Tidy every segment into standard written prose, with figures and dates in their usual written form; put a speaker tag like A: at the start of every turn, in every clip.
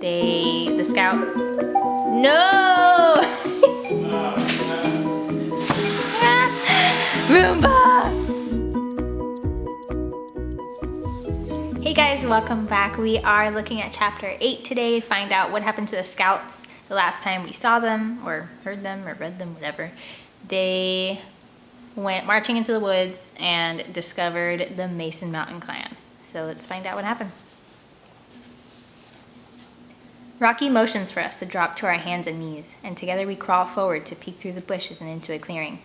A: The scouts. No! Roomba! Hey guys, welcome back. We are looking at chapter 8 today. Find out what happened to the scouts the last time we saw them, or heard them, or read them, whatever. They went marching into the woods and discovered the Mason Mountain clan. So let's find out what happened. Rocky motions for us to drop to our hands and knees, and together we crawl forward to peek through the bushes and into a clearing.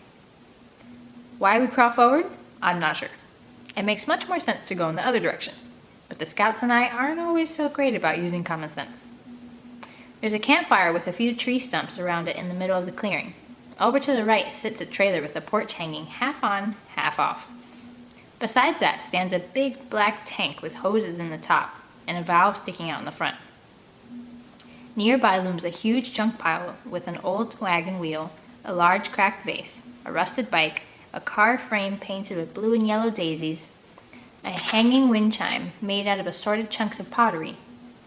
A: Why we crawl forward? I'm not sure. It makes much more sense to go in the other direction, but the scouts and I aren't always so great about using common sense. There's a campfire with a few tree stumps around it in the middle of the clearing. Over to the right sits a trailer with a porch hanging half on, half off. Besides that stands a big black tank with hoses in the top and a valve sticking out in the front. Nearby looms a huge junk pile with an old wagon wheel, a large cracked vase, a rusted bike, a car frame painted with blue and yellow daisies, a hanging wind chime made out of assorted chunks of pottery,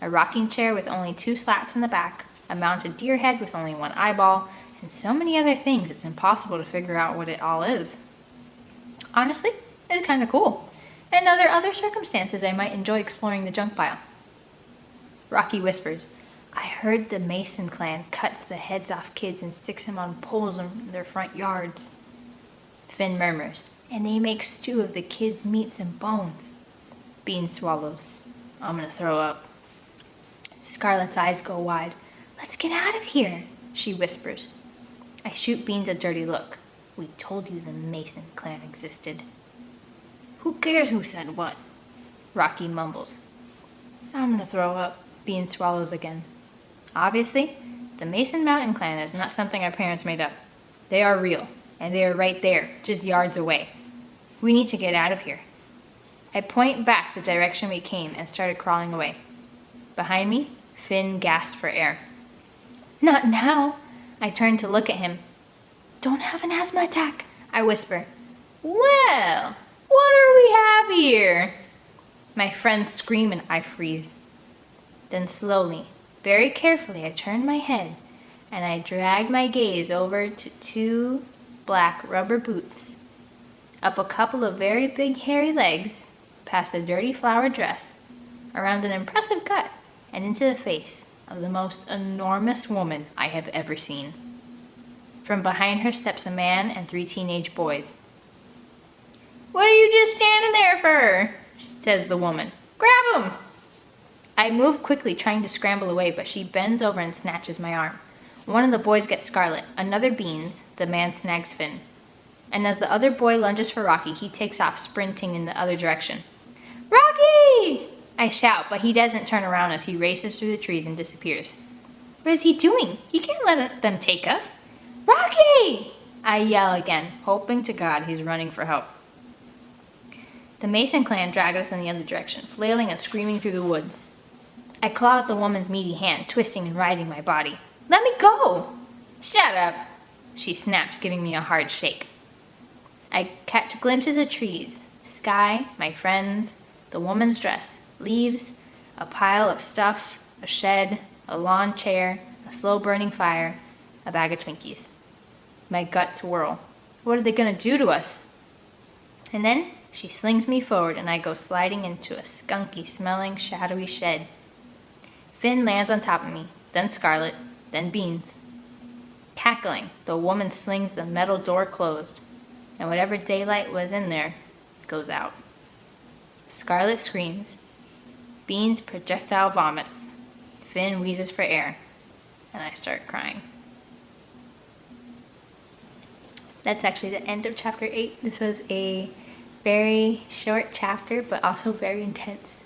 A: a rocking chair with only 2 slats in the back, a mounted deer head with only 1 eyeball, and so many other things it's impossible to figure out what it all is. Honestly, it's kind of cool. And under other circumstances, I might enjoy exploring the junk pile. Rocky whispers, I heard the Mason clan cuts the heads off kids and sticks them on poles in their front yards. Finn murmurs, and they make stew of the kids' meats and bones. Bean swallows. I'm gonna throw up. Scarlett's eyes go wide. Let's get out of here, she whispers. I shoot Beans a dirty look. We told you the Mason clan existed. Who cares who said what? Rocky mumbles. I'm gonna throw up. Bean swallows again. Obviously, the Mason Mountain clan is not something our parents made up. They are real, and they are right there, just yards away. We need to get out of here. I point back the direction we came and started crawling away. Behind me, Finn gasps for air. Not now. I turn to look at him. Don't have an asthma attack, I whisper. Well, what do we have here? My friends scream and I freeze. Then slowly, very carefully, I turn my head and I drag my gaze over to 2 black rubber boots, up a couple of very big hairy legs, past a dirty flowered dress, around an impressive gut, and into the face of the most enormous woman I have ever seen. From behind her steps a man and 3 teenage boys. What are you just standing there for? Says the woman. Grab him! I move quickly, trying to scramble away, but she bends over and snatches my arm. One of the boys gets Scarlet, another Beans, the man snags Finn. And as the other boy lunges for Rocky, he takes off, sprinting in the other direction. Rocky! I shout, but he doesn't turn around as he races through the trees and disappears. What is he doing? He can't let them take us. Rocky! I yell again, hoping to God he's running for help. The Mason clan drag us in the other direction, flailing and screaming through the woods. I claw at the woman's meaty hand, twisting and riding my body. Let me go! Shut up, she snaps, giving me a hard shake. I catch glimpses of trees, sky, my friends, the woman's dress, leaves, a pile of stuff, a shed, a lawn chair, a slow-burning fire, a bag of Twinkies. My guts whirl. What are they going to do to us? And then she slings me forward and I go sliding into a skunky-smelling, shadowy shed. Finn lands on top of me, then Scarlet, then Beans. Cackling, the woman slings the metal door closed, and whatever daylight was in there goes out. Scarlet screams. Beans projectile vomits. Finn wheezes for air, and I start crying. That's actually the end of chapter 8. This was a very short chapter, but also very intense.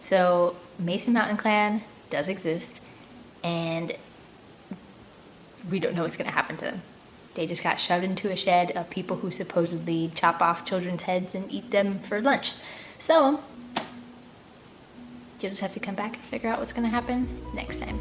A: So, Mason Mountain Clan does exist, and we don't know what's going to happen to them. They just got shoved into a shed of people who supposedly chop off children's heads and eat them for lunch. So, you'll just have to come back and figure out what's going to happen next time.